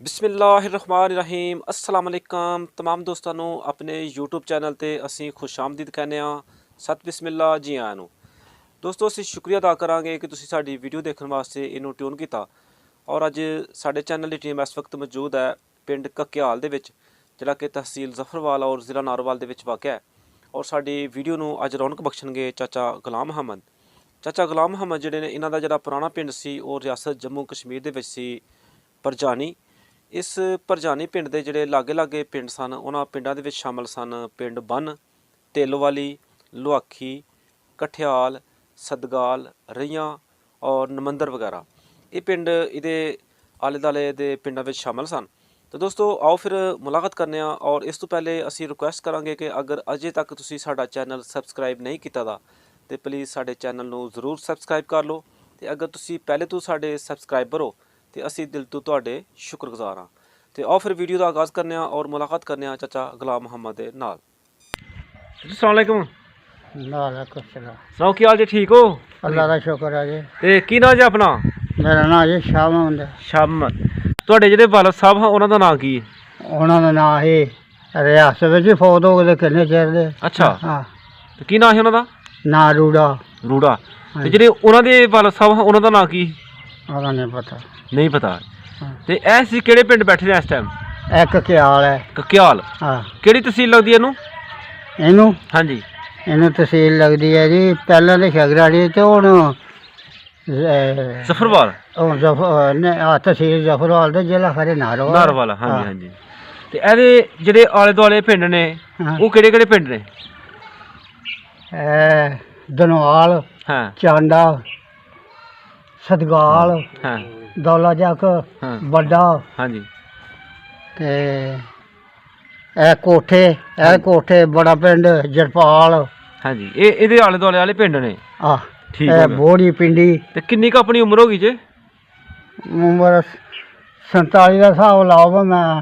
ਬਿਸਮਿਲ੍ਲਾਹਿਰਰਹਿਮਾनिर्रहीम अस्सलाम वालेकुम तमाम दोस्तों ਨੂੰ ਆਪਣੇ YouTube ਚੈਨਲ ਤੇ ਅਸੀਂ ਖੁਸ਼ਾਮਦੀਦ ਕਹਿੰਦੇ ਆ। ਸਤ ਬਿਸਮਿਲ੍ਲਾ ਜੀ ਆਇਆਂ ਨੂੰ। ਦੋਸਤੋ ਅਸੀਂ ਸ਼ੁਕਰੀਆ ਅਦਾ ਕਰਾਂਗੇ ਕਿ ਤੁਸੀਂ ਸਾਡੀ ਵੀਡੀਓ ਦੇਖਣ ਵਾਸਤੇ ਇਹਨੂੰ ਟਿਊਨ ਕੀਤਾ। ਔਰ ਅੱਜ ਸਾਡੇ ਚੈਨਲ ਦੀ ਟੀਮ ਇਸ ਵਕਤ ਮੌਜੂਦ ਹੈ ਪਿੰਡ ਕਕਿਆਲ ਦੇ ਵਿੱਚ, ਜਿਹੜਾ ਕਿ ਤਹਿਸੀਲ ਜ਼ਫਰਵਾਲ ਔਰ ਜ਼ਿਲ੍ਹਾ ਨਾਰੋਵਾਲ ਦੇ ਵਿੱਚ ਵਾਕਿਆ ਹੈ। ਔਰ ਸਾਡੀ ਵੀਡੀਓ ਨੂੰ ਅੱਜ ਰੌਣਕ ਬਖਸ਼ਣਗੇ ਚਾਚਾ ਗੁਲਾਮ ਮੁਹੰਮਦ। ਚਾਚਾ ਗੁਲਾਮ ਮੁਹੰਮਦ ਜਿਹੜੇ ਨੇ, ਇਹਨਾਂ ਦਾ ਜਿਹੜਾ ਪੁਰਾਣਾ ਪਿੰਡ ਸੀ ਉਹ ਰਿਆਸਤ ਜੰਮੂ ਕਸ਼ਮੀਰ ਦੇ ਵਿੱਚ ਸੀ, ਪਰਜਾਨੀ। ਇਸ ਪਰਜਾਨੀ ਪਿੰਡ ਦੇ ਜਿਹੜੇ ਲਾਗੇ ਪਿੰਡ ਸਨ, ਉਹਨਾਂ ਪਿੰਡਾਂ ਦੇ ਵਿੱਚ ਸ਼ਾਮਲ ਸਨ ਪਿੰਡ ਬੰਨ, ਤੇਲੋਵਾਲੀ, ਲੁਆਖੀ, ਕਠਿਆਲ, ਸਦਗਾਲ, ਰਈਆਂ ਔਰ ਨਮੰਦਰ ਵਗੈਰਾ। ਇਹ ਪਿੰਡ ਇਹਦੇ ਆਲੇ ਦੁਆਲੇ ਦੇ ਪਿੰਡਾਂ ਵਿੱਚ ਸ਼ਾਮਲ ਸਨ। तो दोस्तों आओ फिर मुलाकात करने। और इस तो पहले असी रिक्वेस्ट करांगे कि अगर अजे तक तुसी साडा चैनल सबसक्राइब नहीं किया तो प्लीज़ साडे चैनल नू ज़रूर सबसक्राइब कर लो। तो अगर तुसी पहले तो साडे सबसक्राइबर हो तो असी दिल तो तुहाडे शुक्रगुजार हाँ। तो आओ फिर वीडियो का आगाज़ करने और मुलाकात करने चाचा गुलाम मुहम्मद दे नाल। अस्सलाम वालेकुम। सुनाओ की हाल जी, ठीक हो? अल्लाह का शुक्र है जी। ते की नाम जी अपना? मेरा नाम जी शाह मुहम्मद। शाह मुहम्मद। ਤੁਹਾਡੇ ਜਿਹੜੇ ਵਾਲਦ ਸਾਹਿਬ ਹਾਂ ਉਹਨਾਂ ਦਾ ਨਾਂ ਕੀ ਹੈ? ਉਹਨਾਂ ਦਾ ਨਾਂ ਹੀ ਰਿਆਸਤ ਵਿੱਚ ਹੀ ਫੌਤ ਹੋ ਗਏ ਕਿੰਨੇ ਚਿਰ ਦੇ। ਅੱਛਾ ਹਾਂ। ਤੇ ਕੀ ਨਾਂ ਹੈ ਉਹਨਾਂ ਦਾ? ਨਾਂ ਰੂੜਾ। ਰੂੜਾ। ਤੇ ਜਿਹੜੇ ਉਹਨਾਂ ਦੇ ਵਾਲਦ ਸਾਹਿਬ ਹਾਂ ਉਹਨਾਂ ਦਾ ਨਾਂ ਕੀ? ਉਹਦਾ ਨਹੀਂ ਪਤਾ। ਨਹੀਂ ਪਤਾ। ਤੇ ਇਹ ਸੀ ਕਿਹੜੇ ਪਿੰਡ ਬੈਠੇ ਨੇ ਇਸ ਟਾਈਮ? ਇੱਕ ਕਿਆਲ ਹੈ। ਕਕਿਆਲ। ਹਾਂ। ਕਿਹੜੀ ਤਹਿਸੀਲ ਲੱਗਦੀ ਇਹਨੂੰ? ਇਹਨੂੰ ਹਾਂਜੀ, ਇਹਨੂੰ ਤਹਿਸੀਲ ਲੱਗਦੀ ਹੈ ਜੀ ਪਹਿਲਾਂ ਤੇ ਸ਼ਗਰਾੜੀ ਤੇ ਹੁਣ ਜ਼ਫਰਵਾਲ। ਤਹਿਸੀਲ ਜ਼ਫਰਵਾਲ ਤੇ ਜ਼ਿਲ੍ਹਾ ਖਰੇ ਨਾਰੋਵਾਲ। ਨਾਰੋਵਾਲ, ਹਾਂਜੀ ਹਾਂਜੀ। ਤੇ ਇਹਦੇ ਜਿਹੜੇ ਆਲੇ ਦੁਆਲੇ ਪਿੰਡ ਨੇ ਉਹ ਕਿਹੜੇ ਕਿਹੜੇ ਪਿੰਡ ਨੇ? ਦਨਵਾਲ, ਹਾਂ, ਚਾਂਡਾ, ਸਦਗਾਲ, ਹਾਂ, ਦੌਲਾ ਚੱਕ, ਹਾਂ, ਵੱਡਾ, ਹਾਂਜੀ। ਤੇ ਇਹ ਕੋਠੇ ਬੜਾ ਪਿੰਡ ਜਰਪਾਲ। ਹਾਂਜੀ, ਇਹ ਇਹਦੇ ਆਲੇ ਦੁਆਲੇ ਵਾਲੇ ਪਿੰਡ ਨੇ। ਆ ਠੀਕ ਇਹ ਹੈ। ਬੋੜੀ ਪਿੰਡੀ। ਤੇ ਕਿੰਨੀ ਕੁ ਆਪਣੀ ਉਮਰ ਹੋ ਗਈ ਜੇ? ਉਮਰ 47 ਦਾ ਹਿਸਾਬ ਲਾਓ। ਮੈਂ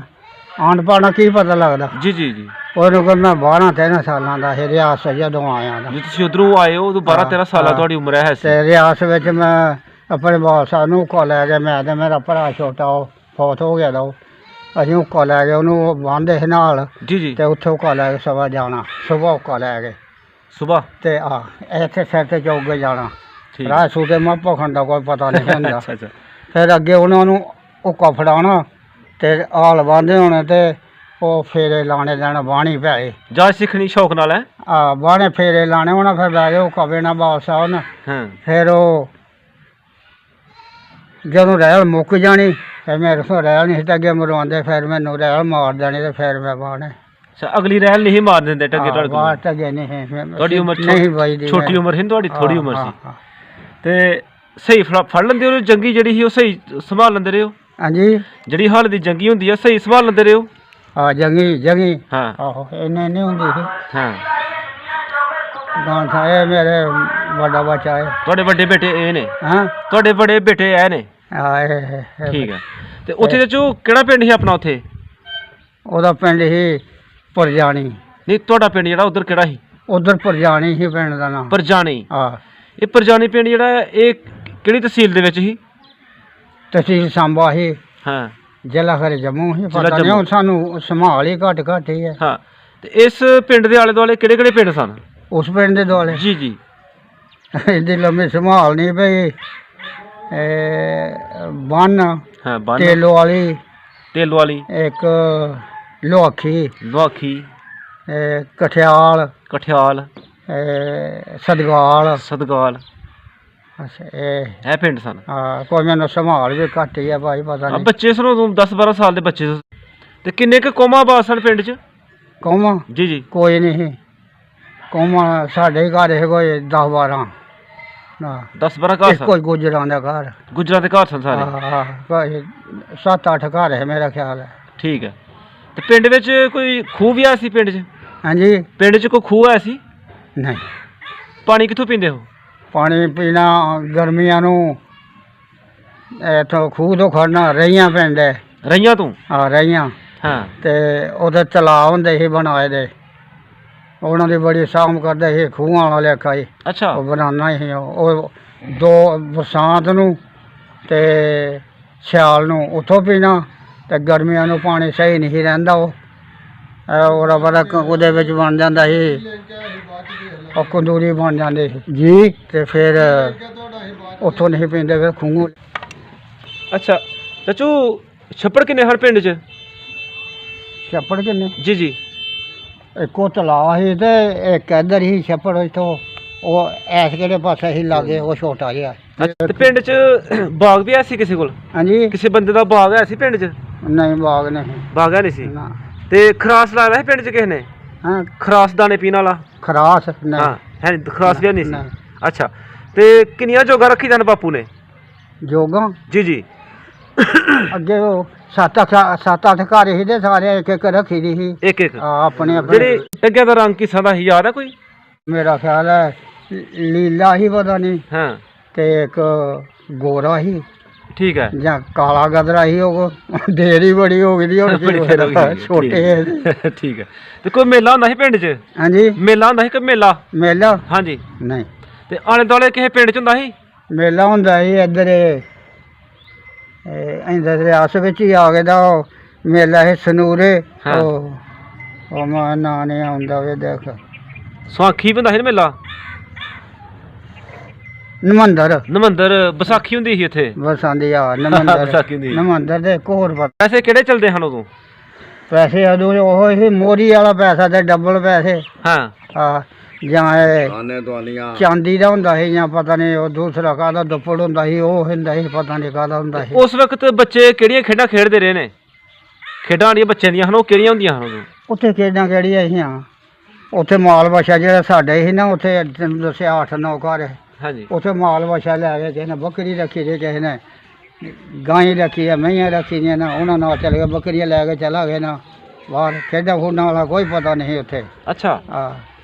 ਆਂਢ ਕੀ ਪਤਾ ਲੱਗਦਾ। ਜੀ ਜੀ ਜੀ। ਉਹਨੂੰ ਕਿ ਮੈਂ 12-13 ਸਾਲਾਂ ਦਾ ਸੀ ਰਿਆਸਤ ਜਦੋਂ ਆਇਆ ਦਾ। ਜੇ ਤੁਸੀਂ ਉਧਰੋਂ ਆਏ ਹੋ ਉਦੋਂ 12-13 ਸਾਲਾਂ ਤੁਹਾਡੀ ਉਮਰ ਹੈ ਸੀ। ਤੇ ਰਿਆਸਤ ਵਿੱਚ ਮੈਂ ਆਪਣੇ ਬਾਲ ਸਾਹਿਬ ਨੂੰ ਉੱਕਾ ਲੈ ਕੇ, ਮੈਂ ਤੇ ਮੇਰਾ ਭਰਾ ਛੋਟਾ ਉਹ ਫੌਤ ਹੋ ਗਿਆ ਦਾ, ਅਸੀਂ ਉੱਕਾ ਲੈ ਕੇ ਉਹਨੂੰ ਬੰਨ੍ਹਦੇ ਸੀ ਨਾਲ। ਜੀ ਜੀ। ਤੇ ਉੱਥੇ ਉੱਕਾ ਲੈ ਕੇ ਸਵੇਰ ਜਾਣਾ, ਸੁਬਹ ਉੱਕਾ ਲੈ ਕੇ ਸੁਬਹ। ਤੇ ਇੱਥੇ ਸਿਰ ਤੇ ਚੌਕੇ ਜਾਣਾ। ਠੀਕ। ਰਾਹ ਸੂਤੇ ਮੈਂ ਭੁੱਖਣ ਦਾ ਕੋਈ ਪਤਾ ਨਹੀਂ ਹੁੰਦਾ। ਅੱਛਾ ਅੱਛਾ। ਫਿਰ ਅੱਗੇ ਉਹਨਾਂ ਨੂੰ ਉੱਕਾ ਫੜਾਉਣਾ ਤੇ ਹਾਲ ਬੰਨ੍ਹਦੇ ਹੋਣੇ ਤੇ ਉਹ ਫੇਰੇ ਲਾਣੇ ਲੈਣਾ ਬਾਣੀ ਪੈ ਜਾ ਸਿੱਖਣੀ ਸ਼ੌਕ ਨਾਲ ਹੈ। ਬਾਣੇ ਫੇਰੇ ਲਾਣੇ ਉਹਨਾਂ। ਫਿਰ ਬਹਿ ਗਏ ਉੱਕਾ ਵੇਣਾ ਬਾਲ ਸਾਹਿਬ ਨੇ। ਹਾਂ। ਫਿਰ ਉਹ ਜਦੋਂ ਰਹਿਲ ਮੁੱਕ ਜਾਣੀ ਫਿਰ ਮੇਰੇ ਕੋਲ ਰਹਿਲ ਨਹੀਂ ਸੀ ਤੇ ਅੱਗੇ ਮਰਵਾਉਂਦੇ, ਫਿਰ ਮੈਨੂੰ ਰਹਿਲ ਮਾਰ ਦੇਣੀ ਤੇ ਫਿਰ ਮੈਂ ਬਾਣੇ। ਅੱਛਾ, ਅਗਲੀ ਰਹਿਲ ਨਹੀਂ ਮਾਰ ਦਿੰਦੇ ਟੱਗੇ ਤੁਹਾਡੇ ਕੋਲ? ਬਾਹਰ ਟੱਗੇ ਨਹੀਂ ਸੀ। ਤੁਹਾਡੀ ਉਮਰ ਨਹੀਂ ਵੱਜਦੀ। ਛੋਟੀ ਉਮਰ ਸੀ ਤੁਹਾਡੀ, ਥੋੜੀ ਉਮਰ ਸੀ। ਹਾਂ। ਤੇ ਸਹੀ ਫੜ ਲੈਂਦੇ ਹੋ? ਜੰਗੀ ਜਿਹੜੀ ਸੀ ਉਹ ਸਹੀ ਸੰਭਾਲ ਲੈਂਦੇ ਰਹੇ ਹੋ? ਹਾਂਜੀ। ਜਿਹੜੀ ਹਾਲ ਦੀ ਜੰਗੀ ਹੁੰਦੀ ਆ ਸਹੀ ਸੰਭਾਲ ਲੈਂਦੇ ਰਹੇ ਹੋ? ਹਾਂ ਜੰਗੀ। ਹਾਂ। ਆਹੋ ਇੰਨੇ ਨਹੀਂ ਹੁੰਦੀ ਸੀ। ਹਾਂ। ਗਾਂ ਥਾਏ ਮੇਰੇ ਵੱਡਾ ਬੱਚਾ ਹੈ। ਤੁਹਾਡੇ ਵੱਡੇ ਬੇਟੇ ਇਹ ਨੇ? ਹਾਂ। ਤੁਹਾਡੇ ਬੜੇ ਬੇਟੇ ਇਹ ਨੇ? ਇਹ ਠੀਕ ਹੈ। ਤੇ ਉੱਥੇ ਦੇ ਚੋਂ ਕਿਹੜਾ ਪਿੰਡ ਸੀ ਆਪਣਾ ਉੱਥੇ? ਉਹਦਾ ਪਿੰਡ ਸੀ ਪਰਜਾਣੀ। ਨਹੀਂ, ਤੁਹਾਡਾ ਪਿੰਡ ਜਿਹੜਾ ਉਧਰ ਕਿਹੜਾ ਸੀ? ਉਧਰ ਪਰਜਾਣੀ ਸੀ ਪਿੰਡ ਦਾ ਨਾਮ। ਪਰਜਾਣੀ। ਹਾਂ। ਇਹ ਪਰਜਾਣੀ ਪਿੰਡ ਜਿਹੜਾ ਇਹ ਕਿਹੜੀ ਤਹਿਸੀਲ ਦੇ ਵਿੱਚ ਸੀ? ਤਹਿਸੀਲ ਸਾਂਬਾ ਸੀ। ਹਾਂ। ਜ਼ਿਲ੍ਹਾ ਖਰੇ ਜੰਮੂ ਸੀ। ਪਤਾ ਨਹੀਂ ਹੁਣ ਸਾਨੂੰ ਸੰਭਾਲ ਹੀ ਘੱਟ ਹੀ ਹੈ। ਹਾਂ। ਤੇ ਇਸ ਪਿੰਡ ਦੇ ਆਲੇ ਦੁਆਲੇ ਕਿਹੜੇ ਕਿਹੜੇ ਪਿੰਡ ਸਨ? ਉਸ ਪਿੰਡ ਦੇ ਦੁਆਲੇ? ਜੀ ਜੀ। ਇਹਦੀ ਲੰਮੀ ਸੰਭਾਲ ਨਹੀਂ ਪਈ। ਬੰਨ, ਹਾਂ, ਬੰਨ, ਤੇਲੋਵਾਲੀ, ਇੱਕ ਲੁਆਖੀ, ਕਠਿਆਲ, ਸਦਗਾਲ। ਅੱਛਾ ਇਹ ਪਿੰਡ ਸਨ। ਕੋਈ ਮੈਨੂੰ ਸੰਭਾਲ ਵੀ ਘੱਟ ਹੀ ਆ ਭਾਈ, ਪਤਾ ਨਹੀਂ। ਬੱਚੇ ਸਨ ਉਦੋਂ 10-12 ਸਾਲ ਦੇ ਬੱਚੇ ਸਨ। ਤੇ ਕਿੰਨੇ ਕੁ ਕੌਮਾਂ ਬਾਦ ਸਨ ਪਿੰਡ 'ਚ? ਕੌਮਾਂ? ਜੀ ਜੀ। ਕੋਈ ਨਹੀਂ ਕੌਮਾਂ ਸਾਡੇ ਘਰ ਹੈ ਕੋਈ 10-12। 10-12 ਘਰ ਸਨ? ਕੋਈ ਗੁਜਰਾਂ ਦਾ ਘਰ। ਗੁਜਰਾਂ ਦੇ ਘਰ ਸਨ ਸਾਰੇ? ਕੋਈ 7-8 ਘਰ ਹੈ ਮੇਰਾ ਖਿਆਲ ਹੈ। ਠੀਕ ਹੈ। ਤੇ ਪਿੰਡ ਵਿੱਚ ਕੋਈ ਖੂਹ ਵੀ ਆਇਆ ਸੀ ਪਿੰਡ 'ਚ? ਹਾਂਜੀ। ਪਿੰਡ 'ਚ ਕੋਈ ਖੂਹ ਆਇਆ ਸੀ? ਨਹੀਂ। ਪਾਣੀ ਕਿੱਥੋਂ ਪੀਂਦੇ ਹੋ? ਪਾਣੀ ਪੀਣਾ ਗਰਮੀਆਂ ਨੂੰ ਇੱਥੋਂ ਖੂਹ ਤੋਂ ਖੜਨਾ। ਰਈਆਂ ਪਿੰਡ ਹੈ। ਰਈਆਂ ਤੋਂ? ਹਾਂ ਰਈਆਂ। ਹਾਂ। ਤੇ ਉਹਦੇ ਤਲਾਅ ਹੁੰਦੇ ਸੀ ਬਣਾਏ ਦੇ, ਉਹਨਾਂ ਦੀ ਬੜੀ ਸਾਂਭ ਕਰਦੇ ਸੀ ਖੂਹਾਂ ਵਾਲਾ ਲੇਖਾ ਹੀ। ਅੱਛਾ। ਉਹ ਬਣਾਉਣਾ ਸੀ ਉਹ ਦੋ ਬਰਸਾਤ ਨੂੰ ਤੇ ਸਿਆਲ ਨੂੰ ਉੱਥੋਂ ਪੀਣਾ ਤੇ ਗਰਮੀਆਂ ਨੂੰ ਪਾਣੀ ਸਹੀ ਨਹੀਂ ਰਹਿੰਦਾ ਉਹ ਰਬੜ ਉਹਦੇ ਵਿੱਚ ਬਣ ਜਾਂਦਾ ਸੀ, ਉਹ ਕੰਦੂਰੀ ਬਣ ਜਾਂਦੀ ਸੀ ਜੀ, ਤੇ ਫਿਰ ਉੱਥੋਂ ਨਹੀਂ ਪੀਂਦੇ, ਫਿਰ ਖੂਹ। ਅੱਛਾ ਚਾਚੂ, ਛੱਪੜ ਕਿੰਨੇ ਹਨ ਪਿੰਡ 'ਚ? ਛੱਪੜ ਕਿੰਨੇ? ਜੀ ਜੀ। ਇੱਕੋ ਤਲਾਅ ਸੀ ਤੇ ਇੱਕ ਇੱਧਰ ਹੀ ਛੱਪੜ, ਇੱਥੋਂ ਉਹ ਐਸ ਕਿਹੜੇ ਪਾਸੇ ਹੀ ਲਾਗੇ, ਉਹ ਛੋਟਾ ਜਿਹਾ। ਤੇ ਪਿੰਡ 'ਚ ਬਾਗ ਵੀ ਹੈ ਸੀ ਕਿਸੇ ਕੋਲ? ਹਾਂਜੀ। ਕਿਸੇ ਬੰਦੇ ਦਾ ਬਾਗ ਹੈ ਸੀ ਪਿੰਡ 'ਚ? ਨਹੀਂ, ਬਾਗ ਨਹੀਂ। ਬਾਗ ਹੈ ਨਹੀਂ ਸੀ? ਨਾ। ਤੇ ਖਰਾਸ ਲਾਇਆ ਸੀ ਪਿੰਡ 'ਚ ਕਿਸੇ ਨੇ? ਹਾਂ, ਖਰਾਸ ਦਾਣੇ ਪੀਣ ਵਾਲਾ? ਖਰਾਸ ਨਹੀਂ। ਹਾਂ ਹੈ ਨਹੀਂ, ਖਰਾਸ ਵੀ ਨਹੀਂ ਸੀ। ਨਹੀਂ। ਅੱਛਾ, ਤੇ ਕਿੰਨੀਆਂ ਜੋਗਾ ਰੱਖੀ ਜਾਣ ਬਾਪੂ ਨੇ? ਜੋਗਾ ਜੀ ਜੀ। ਅੱਗੇ ਉਹ ਸੱਤ ਅੱਠ ਘਰ ਸੀ ਤੇ ਸਾਰੇ ਇੱਕ ਇੱਕ ਰੱਖੀ ਦੀ ਸੀ। ਇੱਕ ਇੱਕ? ਆਪਣੇ ਆਪਣੇ। ਜਿਹੜੀ ਟੱਗਿਆਂ ਦਾ ਰੰਗ ਕਿਸਾਂ ਦਾ ਸੀ, ਯਾਦ ਹੈ ਕੋਈ? ਮੇਰਾ ਖਿਆਲ ਹੈ ਲੀਲਾ ਹੀ ਪਤਾ ਨਹੀਂ, ਹਾਂ। ਤੇ ਇੱਕ ਗੋਰਾ ਹੀ, ਠੀਕ ਹੈ। ਜਾਂ ਕਾਲਾ ਗਦਰਾ ਹੀ। ਉਹ ਦੇਰ ਹੀ ਬੜੀ ਹੋ ਗਈ ਹੁਣ, ਛੋਟੇ। ਠੀਕ ਹੈ। ਤੇ ਕੋਈ ਮੇਲਾ ਹੁੰਦਾ ਸੀ ਪਿੰਡ 'ਚ? ਹਾਂਜੀ। ਮੇਲਾ ਹੁੰਦਾ ਸੀ ਕਿ ਮੇਲਾ? ਮੇਲਾ? ਹਾਂਜੀ। ਨਹੀਂ। ਤੇ ਆਲੇ ਦੁਆਲੇ ਕਿਸੇ ਪਿੰਡ 'ਚ ਹੁੰਦਾ ਸੀ ਮੇਲਾ? ਹੁੰਦਾ ਸੀ ਇੱਧਰ ਇੰਦਰ ਰਿਆਸ ਵਿੱਚ ਹੀ ਆ ਗਿਆ ਦਾ ਉਹ ਮੇਲਾ ਹੈ, ਸਨੂਰੇ। ਉਹ ਮੈਂ ਨਾਂ ਨਹੀਂ ਆਉਂਦਾ ਵੇ, ਦੇਖ। ਸੁਆਖੀ ਵੀ ਹੁੰਦਾ ਸੀ ਨਾ ਮੇਲਾ? ਨਮੰਦਰ ਵਿਸਾਖੀ ਹੁੰਦੀ ਸੀ ਉੱਥੇ? ਬਸਾਂਦੀ ਆ ਨਮੰਦਰ। ਵਿਸਾਖੀ ਹੁੰਦੀ। ਨਮੰਦਰ ਦੇ ਇੱਕ ਹੋਰ ਪੈਸੇ ਕਿਹੜੇ ਚੱਲਦੇ ਹਨ ਉਦੋਂ? ਪੈਸੇ ਉਦੋਂ ਉਹ ਸੀ ਮੋਰੀ ਵਾਲਾ ਪੈਸਾ ਤੇ ਡਬਲ ਪੈਸੇ। ਹਾਂ। ਜਾਂ ਚਾਂਦੀ ਦਾ ਹੁੰਦਾ ਸੀ, ਜਾਂ ਪਤਾ ਨਹੀਂ ਉਹ ਦੂਸਰਾ ਕਾਹਦਾ ਦੁੱਪੜ ਹੁੰਦਾ ਸੀ, ਉਹ ਹੁੰਦਾ ਸੀ, ਪਤਾ ਨਹੀਂ ਕਾਹਦਾ ਹੁੰਦਾ ਸੀ। ਉਸ ਵਕਤ ਬੱਚੇ ਕਿਹੜੀਆਂ ਖੇਡਾਂ ਖੇਡਦੇ ਰਹੇ ਨੇ? ਖੇਡਾਂ ਜਿਹੜੀਆਂ ਬੱਚਿਆਂ ਦੀਆਂ ਹਨ ਉਹ ਕਿਹੜੀਆਂ ਹੁੰਦੀਆਂ ਹਨ ਉਦੋਂ? ਉੱਥੇ ਖੇਡਾਂ ਕਿਹੜੀਆਂ ਸੀਆਂ? ਉੱਥੇ ਮਾਲ ਵਛਾ ਜਿਹੜਾ ਸਾਡੇ ਸੀ ਨਾ, ਉੱਥੇ ਤੈਨੂੰ ਦੱਸਿਆ 8-9 ਘਰ। ਹਾਂਜੀ। ਉੱਥੇ ਮਾਲ ਵਛਾ ਲੈ ਕੇ ਕਿਸੇ ਨੇ ਬੱਕਰੀ ਰੱਖੀ ਦੀ, ਕਿਸੇ ਨੇ ਗਾਂ ਰੱਖੀ ਹੈ, ਮਈਆਂ ਰੱਖੀ ਦੀਆਂ ਨਾ, ਉਹਨਾਂ ਨਾਲ ਚਲੇ ਗਏ, ਬੱਕਰੀਆਂ ਲੈ ਕੇ ਚਲਾ ਗਏ ਨਾ ਬਾਹਰ। ਖੇਡਾਂ ਖੂਡਾਂ ਵਾਲਾ ਕੋਈ ਪਤਾ ਨਹੀਂ ਉੱਥੇ। ਅੱਛਾ। ਹਾਂ।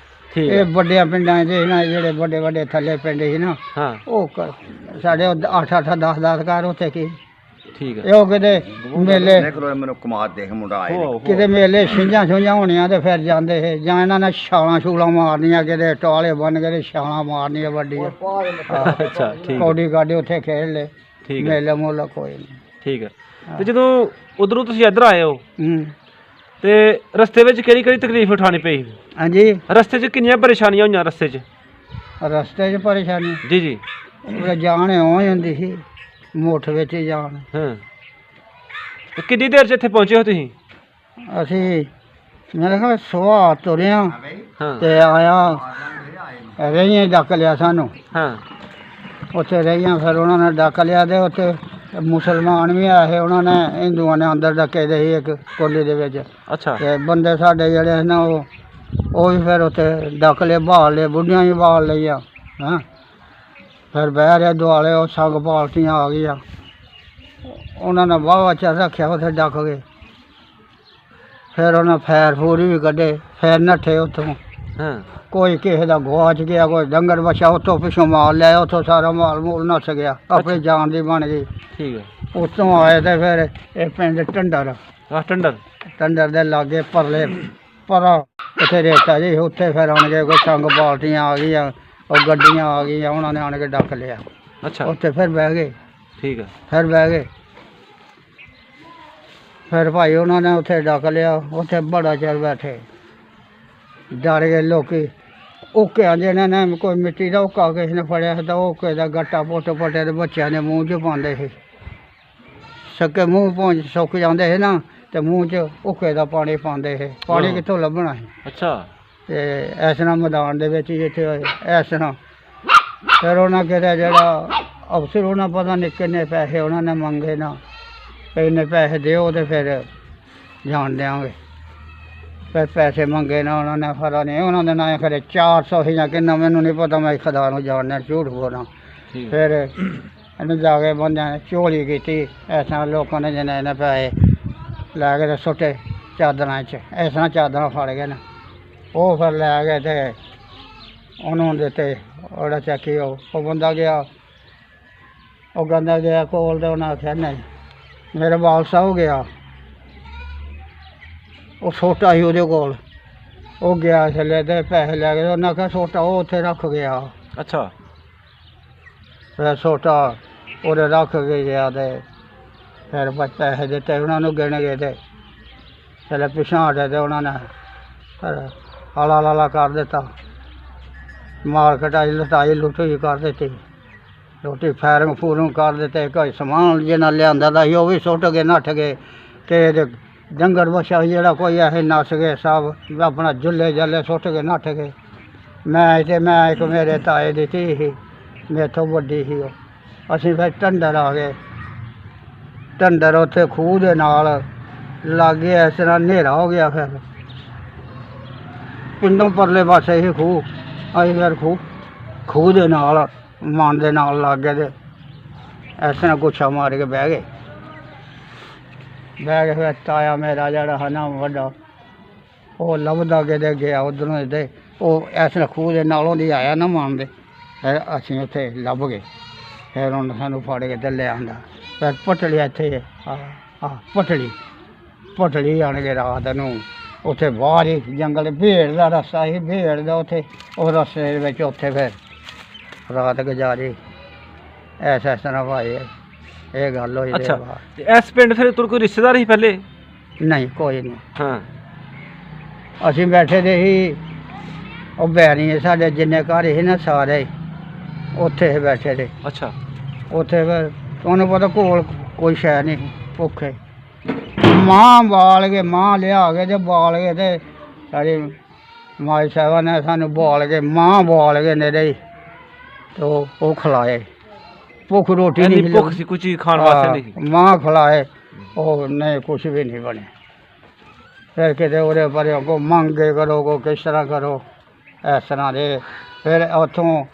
ਠੀਕ ਇਹ ਵੱਡਿਆਂ ਪਿੰਡਾਂ 'ਚ ਨਾ, ਜਿਹੜੇ ਵੱਡੇ ਵੱਡੇ ਥੱਲੇ ਪਿੰਡ ਸੀ ਨਾ, ਹਾਂ, ਉਹ ਸਾਡੇ 8-8 10-10 ਘਰ ਉੱਥੇ ਕੀ। ਠੀਕ ਹੈ। ਉਹ ਕਿਤੇ ਮੇਲੇ, ਮੈਨੂੰ ਕਮਾਦ ਦੇਖ ਮੁੰਡਾ ਆਏ ਕਿਤੇ ਮੇਲੇ ਛਿੰਝਾਂ ਛੁੰਝਾਂ ਹੋਣੀਆਂ ਤੇ ਫਿਰ ਜਾਂਦੇ ਸੀ, ਜਾਂ ਇਹਨਾਂ ਨੇ ਛਾਲਾਂ ਛੂਲਾਂ ਮਾਰਨੀਆਂ, ਕਿਤੇ ਟਾਲੇ ਬੰਨ ਕੇ ਤੇ ਛਾਲਾਂ ਮਾਰਨੀਆਂ ਵੱਡੀਆਂ। ਅੱਛਾ, ਠੀਕ ਹੈ। ਕੌਡੀ ਕਾਡੀ ਉੱਥੇ ਖੇਡ ਲਏ। ਠੀਕ ਹੈ। ਮੇਲੇ ਮੁੱਲ ਕੋਈ ਨਹੀਂ। ਠੀਕ ਹੈ। ਤੇ ਜਦੋਂ ਉਧਰੋਂ ਤੁਸੀਂ ਇੱਧਰ ਆਏ ਹੋ ਹੂੰ। ਤੇ ਰਸਤੇ ਵਿੱਚ ਕਿਹੜੀ ਕਿਹੜੀ ਤਕਲੀਫ ਉਠਾਉਣੀ ਪਈ? ਹਾਂਜੀ। ਰਸਤੇ 'ਚ ਕਿੰਨੀਆਂ ਪਰੇਸ਼ਾਨੀਆਂ ਹੋਈਆਂ ਰਸਤੇ 'ਚ? ਰਸਤੇ 'ਚ ਪਰੇਸ਼ਾਨੀ? ਜੀ ਜੀ। ਉਹ ਜਾਣ ਇਉਂ ਹੀ ਹੁੰਦੀ ਸੀ, ਮੁੱਠ ਵਿੱਚ ਹੀ ਜਾਣ। ਹਾਂ। ਤੇ ਕਿੰਨੀ ਦੇਰ 'ਚ ਇੱਥੇ ਪਹੁੰਚੇ ਹੋ ਤੁਸੀਂ? ਅਸੀਂ ਮੇਰੇ ਖਿਆਲ ਸੁਬਾਹ ਤੁਰਿਆ ਹਾਂ। ਤੇ ਆਇਆ, ਰਹੀਆਂ ਡੱਕ ਲਿਆ ਸਾਨੂੰ। ਹਾਂ। ਉੱਥੇ ਰਹੀਆਂ, ਫਿਰ ਉਹਨਾਂ ਨੇ ਡੱਕ ਲਿਆ ਤੇ ਉੱਥੇ ਮੁਸਲਮਾਨ ਵੀ ਆਏ, ਉਹਨਾਂ ਨੇ ਹਿੰਦੂਆਂ ਨੇ ਅੰਦਰ ਡੱਕੇ ਦੇ ਸੀ ਇੱਕ ਕੋਲੀ ਦੇ ਵਿੱਚ। ਅੱਛਾ। ਤੇ ਬੰਦੇ ਸਾਡੇ ਜਿਹੜੇ ਸੀ ਨਾ, ਉਹ ਵੀ ਫਿਰ ਉੱਥੇ ਡੱਕ ਲਏ, ਬਹਾਲ ਲਏ, ਬੁੱਢੀਆਂ ਵੀ ਬਹਾਲ ਲਈਆਂ। ਹਾਂ। ਫਿਰ ਬਹਿ ਰਹੇ ਦੁਆਲੇ, ਉਹ ਸੰਗ ਪਾਲਟੀਆਂ ਆ ਗਈਆਂ, ਉਹਨਾਂ ਨੇ ਵਾਹਵਾ ਚਿਰ ਰੱਖਿਆ ਉੱਥੇ ਡੱਕ ਕੇ। ਫਿਰ ਉਹਨਾਂ ਫੈਰ ਫੂਰ ਵੀ ਕੱਢੇ, ਫਿਰ ਨੱਠੇ ਉੱਥੋਂ। ਹਾਂ। ਕੋਈ ਕਿਸੇ ਦਾ ਗਵਾਚ ਗਿਆ, ਕੋਈ ਡੰਗਰ ਵਛਾ ਉੱਥੋਂ ਪਿੱਛੋਂ ਮਾਲ ਲਿਆ, ਉੱਥੋਂ ਸਾਰਾ ਮਾਲ ਮੂਲ ਨੱਸ ਗਿਆ, ਆਪਣੀ ਜਾਨ ਦੀ ਬਣ ਗਈ। ਠੀਕ ਹੈ। ਉੱਥੋਂ ਆਏ ਤੇ ਫਿਰ ਇਹ ਪਿੰਡ ਟੰਡਰ, ਟੰਡਰ ਦੇ ਲਾਗੇ ਪਰਲੇ ਪਰਾ ਉੱਥੇ ਰੇਤਾ ਜੀ, ਉੱਥੇ ਫਿਰ ਆਣ ਕੇ ਕੋਈ ਸੰਗ ਬਾਲਟੀਆਂ ਆ ਗਈਆਂ, ਉਹ ਗੱਡੀਆਂ ਆ ਗਈਆਂ, ਉਹਨਾਂ ਨੇ ਆਣ ਕੇ ਡੱਕ ਲਿਆ। ਅੱਛਾ। ਉੱਥੇ ਫਿਰ ਬਹਿ ਗਏ। ਠੀਕ ਹੈ। ਫਿਰ ਬਹਿ ਗਏ, ਫਿਰ ਭਾਈ ਉਹਨਾਂ ਨੇ ਉੱਥੇ ਡੱਕ ਲਿਆ, ਉੱਥੇ ਬੜਾ ਚਿਰ ਬੈਠੇ, ਡਰ ਗਏ ਲੋਕੀ। ਓਕਿਆਂ ਜਿਹਨਾਂ ਨੇ ਕੋਈ ਮਿੱਟੀ ਦਾ ਓਕਾ ਕਿਸੇ ਨੇ ਫੜਿਆ ਸੀ ਤਾਂ ਓਕੇ ਦਾ ਗੱਟਾ ਪੁੱਟ ਪੁੱਟੇ ਤੇ ਬੱਚਿਆਂ ਦੇ ਮੂੰਹ 'ਚ ਪਾਉਂਦੇ ਸੀ, ਸੱਕੇ ਮੂੰਹ ਪਹੁੰਚ ਸੁੱਕ ਜਾਂਦੇ ਸੀ ਨਾ, ਤੇ ਮੂੰਹ 'ਚ ਓਕੇ ਦਾ ਪਾਣੀ ਪਾਉਂਦੇ ਸੀ। ਪਾਣੀ ਕਿੱਥੋਂ ਲੱਭਣਾ ਸੀ? ਅੱਛਾ। ਤੇ ਇਸ ਤਰ੍ਹਾਂ ਮੈਦਾਨ ਦੇ ਵਿੱਚ ਹੀ ਇੱਥੇ ਹੋਏ ਇਸ ਤਰ੍ਹਾਂ। ਫਿਰ ਉਹਨਾਂ ਕਿਹਾ ਜਿਹੜਾ ਅਫਸਰ, ਉਹਨਾਂ ਪਤਾ ਨਹੀਂ ਕਿੰਨੇ ਪੈਸੇ ਉਹਨਾਂ ਨੇ ਮੰਗੇ ਨਾ, ਇੰਨੇ ਪੈਸੇ ਦਿਓ ਤੇ ਫਿਰ ਜਾਣ ਦਿਆਂਗੇ। ਫਿਰ ਪੈਸੇ ਮੰਗੇ ਨਾ ਉਹਨਾਂ ਨੇ, ਫਰਾ ਨਹੀਂ ਉਹਨਾਂ ਦੇ ਨਾਂ ਖਰੇ 400 ਸੀ ਜਾਂ ਕਿੰਨਾ, ਮੈਨੂੰ ਨਹੀਂ ਪਤਾ, ਮੈਂ ਖੁਦਾ ਨੂੰ ਜਾਣਦਾ, ਝੂਠ ਬੋਲਾਂ। ਫਿਰ ਇਹਨੂੰ ਜਾ ਕੇ ਬੰਦਿਆਂ ਨੇ ਝੋਲੀ ਕੀਤੀ, ਇਸ ਤਰ੍ਹਾਂ ਲੋਕਾਂ ਨੇ ਜਿਹਨੇ ਇਹਨੇ ਪੈਸੇ ਲੈ ਕੇ ਤੇ ਸੁੱਟੇ ਚਾਦਰਾਂ 'ਚ, ਇਸ ਤਰ੍ਹਾਂ ਚਾਦਰਾਂ ਫੜ ਗਏ ਨਾ, ਉਹ ਫਿਰ ਲੈ ਗਏ ਤੇ ਉਹਨੂੰ ਦਿੱਤੇ। ਉਹਦਾ ਚੱਕੀ ਉਹ ਬੰਦਾ ਗਿਆ, ਉਹ ਕਹਿੰਦਾ ਗਿਆ ਕੋਲ, ਤੇ ਉਹਨਾਂ ਆਖਿਆ ਨਹੀਂ, ਮੇਰੇ ਵਾਪਸ ਹੋ ਗਿਆ। ਉਹ ਛੋਟਾ ਸੀ ਉਹਦੇ ਕੋਲ, ਉਹ ਗਿਆ ਥੱਲੇ ਤੇ ਪੈਸੇ ਲੈ ਕੇ, ਉਹਨਾਂ ਆਖਿਆ ਛੋਟਾ ਉਹ ਉੱਥੇ ਰੱਖ ਗਿਆ। ਅੱਛਾ। ਫਿਰ ਛੋਟਾ ਉਹਦੇ ਰੱਖ ਕੇ ਗਿਆ ਤੇ ਫਿਰ ਬਸ ਪੈਸੇ ਦਿੱਤੇ ਉਹਨਾਂ ਨੂੰ ਗਿਣ ਗਏ ਤੇ ਚਲੇ ਪਿਛਾਂ ਹਟੇ ਤੇ ਉਹਨਾਂ ਨੇ ਫਿਰ ਆਲਾ ਲਾਲਾ ਕਰ ਦਿੱਤਾ, ਮਾਰ ਕਟਾਈ ਲਟਾਈ ਲੁੱਟੀ ਕਰ ਦਿੱਤੀ, ਰੋਟੀ ਫੈਰਿੰਗ ਫੂਰਿੰਗ ਕਰ ਦਿੱਤੇ। ਕੋਈ ਸਮਾਨ ਜਿਹਨਾਂ ਲਿਆਂਦਾ ਦਾ ਸੀ ਉਹ ਵੀ ਸੁੱਟ ਕੇ ਨੱਠ ਗਏ ਤੇ ਇਹਦੇ ਡੰਗਰ ਵੱਛਾ ਜਿਹੜਾ ਕੋਈ ਇਹ ਨੱਸ ਗਏ ਸਭ, ਆਪਣਾ ਜੁੱਲੇ ਜੱਲੇ ਸੁੱਟ ਕੇ ਨੱਠ ਗਏ। ਮੈਂ ਇੱਕ ਮੇਰੇ ਤਾਏ ਦੀ ਧੀ ਸੀ, ਮੇਥੋਂ ਵੱਡੀ ਸੀ ਉਹ। ਅਸੀਂ ਫਿਰ ਢੰਡਰ ਆ ਗਏ, ਢੰਡਰ ਉੱਥੇ ਖੂਹ ਦੇ ਨਾਲ ਲਾਗੇ ਇਸ ਤਰ੍ਹਾਂ ਹਨੇਰਾ ਹੋ ਗਿਆ। ਫਿਰ ਪਿੰਡੋਂ ਪਰਲੇ ਪਾਸੇ ਹੀ ਖੂਹ, ਅਸੀਂ ਫਿਰ ਖੂਹ ਦੇ ਨਾਲ ਮਨ ਦੇ ਨਾਲ ਲੱਗ ਗਏ ਤੇ ਇਸ ਤਰ੍ਹਾਂ ਗੁੱਛਾ ਮਾਰ ਕੇ ਬਹਿ ਗਏ। ਫਿਰ ਤਾਇਆ ਮੇਰਾ ਜਿਹੜਾ ਹੈ ਨਾ ਵੱਡਾ, ਉਹ ਲੱਭਦਾ ਕਿਤੇ ਗਿਆ ਉੱਧਰੋਂ ਇੱਧਰ, ਉਹ ਇਸ ਤਰ੍ਹਾਂ ਖੂਹ ਦੇ ਨਾਲੋਂ ਦੀ ਆਇਆ ਨਾ ਮੰਨਦੇ। ਫਿਰ ਅਸੀਂ ਉੱਥੇ ਲੱਭ ਗਏ, ਫਿਰ ਉਹਨੇ ਸਾਨੂੰ ਫੜ ਕੇ ਤੇ ਲੈ ਆਂਦਾ। ਫਿਰ ਪਟੜੀ ਇੱਥੇ ਪਟੜੀ ਆਣ ਕੇ ਰਾਤ ਨੂੰ ਉੱਥੇ ਬਾਹਰ ਹੀ ਜੰਗਲ ਭੇੜ ਦਾ ਰਸਤਾ ਸੀ, ਭੇੜ ਦਾ ਉੱਥੇ ਉਹ ਰਸਤੇ ਦੇ ਵਿੱਚ ਉੱਥੇ ਫਿਰ ਰਾਤ ਗੁਜ਼ਾਰੀ। ਇਸ ਤਰ੍ਹਾਂ ਭਾਈ ਇਹ ਗੱਲ ਹੋਈ। ਅੱਛਾ, ਤੇ ਇਸ ਪਿੰਡ ਫਿਰ ਤੁਰ ਕੋਈ ਰਿਸ਼ਤੇਦਾਰ ਸੀ ਪਹਿਲੇ? ਨਹੀਂ, ਕੋਈ ਨਹੀਂ। ਹਾਂ, ਅਸੀਂ ਬੈਠੇ ਦੇ ਸੀ, ਉਹ ਬੈਰੀ ਸਾਡੇ ਜਿੰਨੇ ਘਰ ਸੀ ਨਾ ਸਾਰੇ ਉੱਥੇ ਬੈਠੇ ਦੇ। ਅੱਛਾ, ਉੱਥੇ ਫਿਰ ਤੁਹਾਨੂੰ ਪਤਾ ਕੋਲ ਕੋਈ ਸ਼ੈ ਨਹੀਂ ਸੀ, ਭੁੱਖੇ ਮਾਂ ਬਾਲ ਕੇ, ਮਾਂ ਲਿਆ ਕੇ ਤੇ ਬਾਲ ਕੇ ਤੇ ਸਾਡੀ ਮਾਈ ਸਾਹਿਬਾਂ ਨੇ ਸਾਨੂੰ ਬਾਲ ਕੇ, ਮਾਂ ਬਾਲ ਕੇ ਨੇੜੇ ਹੀ ਤੇ ਉਹ ਖਿਲਾਏ। ਭੁੱਖ ਰੋਟੀ ਨਹੀਂ ਸੀ, ਭੁੱਖ ਸੀ, ਕੋਈ ਚੀਜ਼ ਖਾਣ ਵਾਸਤੇ ਨਹੀਂ। ਮਾਂ ਖਿਲਾਏ, ਉਹ ਨਹੀਂ ਕੁਛ ਵੀ ਨਹੀਂ ਬਣੇ। ਫਿਰ ਕਿਤੇ ਉਹਦੇ ਪਰੇ ਕੋ ਮੰਗੇ ਕਰੋ, ਕੋ ਕਿਸ ਤਰ੍ਹਾਂ ਕਰੋ, ਇਸ ਤਰ੍ਹਾਂ ਦੇ। ਫਿਰ ਉੱਥੋਂ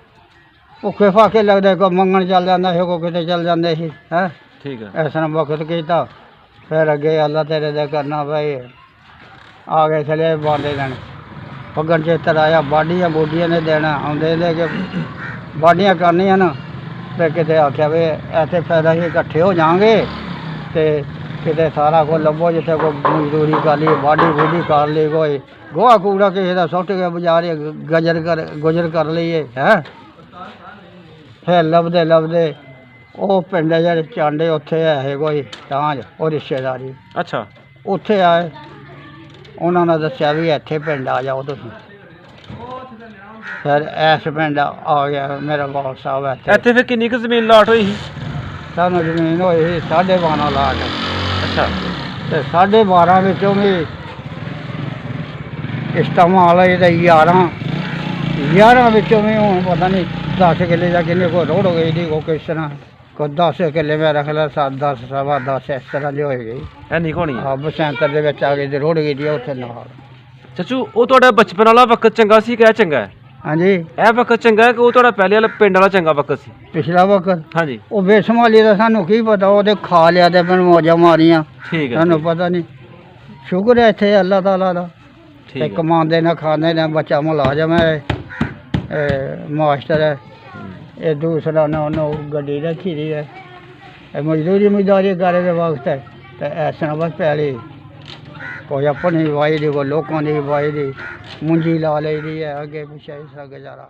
ਭੁੱਖੇ ਫਾਕੇ ਲੱਗਦੇ, ਕੋ ਮੰਗਣ ਚੱਲ ਜਾਂਦਾ ਸੀ, ਕੋ ਕਿਤੇ ਚੱਲ ਜਾਂਦੇ ਸੀ। ਹੈਂ, ਠੀਕ ਹੈ। ਇਸ ਤਰ੍ਹਾਂ ਵਕਤ ਕੀਤਾ। ਫਿਰ ਅੱਗੇ ਅੱਲਾ ਤੇਰੇ ਦੇ ਕਰਨਾ ਭਾਈ, ਆ ਗਏ ਚਲੇ ਬਾਂਦੇ ਦੇਣ ਪੱਗਣ ਚੇਤਰ ਆਇਆ, ਬਾਡੀਆਂ ਬੂਡੀਆਂ ਨੇ ਦੇਣਾ ਆਉਂਦੇ ਦੇ ਕਿ ਬਾਡੀਆਂ ਕਰਨੀਆਂ ਨਾ। ਫਿਰ ਕਿਤੇ ਆਖਿਆ ਵੀ ਇੱਥੇ ਫਿਰ ਅਸੀਂ ਇਕੱਠੇ ਹੋ ਜਾਵਾਂਗੇ ਅਤੇ ਕਿਤੇ ਸਾਰਾ ਕੁਝ ਲੱਭੋ, ਜਿੱਥੇ ਕੋਈ ਮਜ਼ਦੂਰੀ ਕਰ ਲਈ, ਬਾਡੀ ਬੂਡੀ ਕਰ ਲਈ, ਕੋਈ ਗੋਹਾ ਕੂੜਾ ਕਿਸੇ ਦਾ ਸੁੱਟ ਕੇ ਬਜ਼ਾਰੇ ਗੁਜ਼ਰ ਕਰ ਲਈਏ। ਹੈਂ, ਫਿਰ ਲੱਭਦੇ ਉਹ ਪਿੰਡ ਜਿਹੜੇ ਚਾਂਡੇ ਉੱਥੇ ਹੈ ਕੋਈ ਤਾਂ ਉਹ ਰਿਸ਼ਤੇਦਾਰੀ। ਅੱਛਾ, ਉੱਥੇ ਆਏ, ਉਹਨਾਂ ਨੇ ਦੱਸਿਆ ਵੀ ਇੱਥੇ ਪਿੰਡ ਆ ਜਾਓ ਤੁਸੀਂ। ਫਿਰ ਇਸ ਪਿੰਡ ਆ ਗਿਆ ਮੇਰਾ ਬਾਲ ਸਾਹਿਬ। ਇੱਥੇ ਫਿਰ ਕਿੰਨੀ ਕੁ ਜ਼ਮੀਨ ਲਾਟ ਹੋਈ ਸੀ? ਸਾਨੂੰ ਜ਼ਮੀਨ ਹੋਈ ਸੀ 12.5 ਲੱਖ। ਅੱਛਾ, ਤੇ 12.5 ਵਿੱਚੋਂ ਵੀ ਇਸਤੇਮਾਲ ਹੋਏ ਤੇ 11 ਵਿੱਚੋਂ ਵੀ ਹੁਣ ਪਤਾ ਨਹੀਂ 10 ਕਿੱਲੇ ਦਾ ਕਿੰਨੇ ਕੋ ਰੋੜ ਗਈ ਦੀ, ਕੋ ਕਿਸ ਤਰ੍ਹਾਂ ਕੋਈ 10 ਕਿੱਲੇ ਮੈਂ ਰੱਖ ਲਿਆ, 7-10 ਸਵਾ 10 ਇਸ ਤਰ੍ਹਾਂ ਦੀ ਹੋਈ ਗਈ। ਐਨੀ ਹੋਣੀ? ਹਾਂ, ਬਸੰਤਰ ਦੇ ਵਿੱਚ ਆ ਗਈ ਤੇ ਰੋੜ ਗਈ ਦੀ ਉੱਥੇ ਨਾਲ। ਚਾਚੂ, ਉਹ ਤੁਹਾਡਾ ਬਚਪਨ ਵਾਲਾ ਵਕਤ ਚੰਗਾ ਸੀ ਕਿ ਇਹ ਚੰਗਾ ਹੈ? ਹਾਂਜੀ, ਇਹ ਵਕਤ ਚੰਗਾ ਹੈ ਕਿ ਉਹ ਤੁਹਾਡਾ ਪਹਿਲੇ ਵਾਲਾ ਪਿੰਡ ਵਾਲਾ ਚੰਗਾ ਵਕਤ ਸੀ? ਪਿਛਲਾ ਵਕਤ? ਹਾਂਜੀ। ਉਹ ਬੇਸਮਾਲੀ ਦਾ ਸਾਨੂੰ ਕੀ ਪਤਾ, ਉਹਦੇ ਖਾ ਲਿਆ ਤੇ ਮੈਨੂੰ ਮੌਜਾਂ ਮਾਰੀਆਂ, ਠੀਕ ਹੈ, ਸਾਨੂੰ ਪਤਾ ਨਹੀਂ। ਸ਼ੁਕਰ ਹੈ ਇੱਥੇ ਅੱਲਾਹ ਤਾਲਾ ਦਾ, ਠੀਕ ਤੇ ਹੈ। ਕਮਾਉਂਦੇ ਨੇ ਖਾਂਦੇ ਨੇ, ਬੱਚਾ ਮੁਲਾਜ਼ਮ ਹੈ, ਮਾਸਟਰ ਹੈ। ਇਹ ਦੂਸਰਾ ਨੇ ਉਹਨੂੰ ਗੱਡੀ ਰੱਖੀ ਦੀ ਹੈ, ਇਹ ਮਜ਼ਦੂਰੀ ਕਰੇ ਦੇ ਵਕਤ ਹੈ। ਤੇ ਇਸ ਤਰ੍ਹਾਂ ਬਸ ਪਹਿਲੇ ਕੋਈ ਆਪਣੀ ਵਾਈ ਦੀ, ਕੋਈ ਲੋਕਾਂ ਦੀ ਵਾਈ ਦੀ ਮੁੰਜੀ ਲਾ ਲਈ ਦੀ ਹੈ, ਅੱਗੇ ਪਿੱਛੇ ਇਸ ਤਰ੍ਹਾਂ ਗੁਜ਼ਾਰਾ।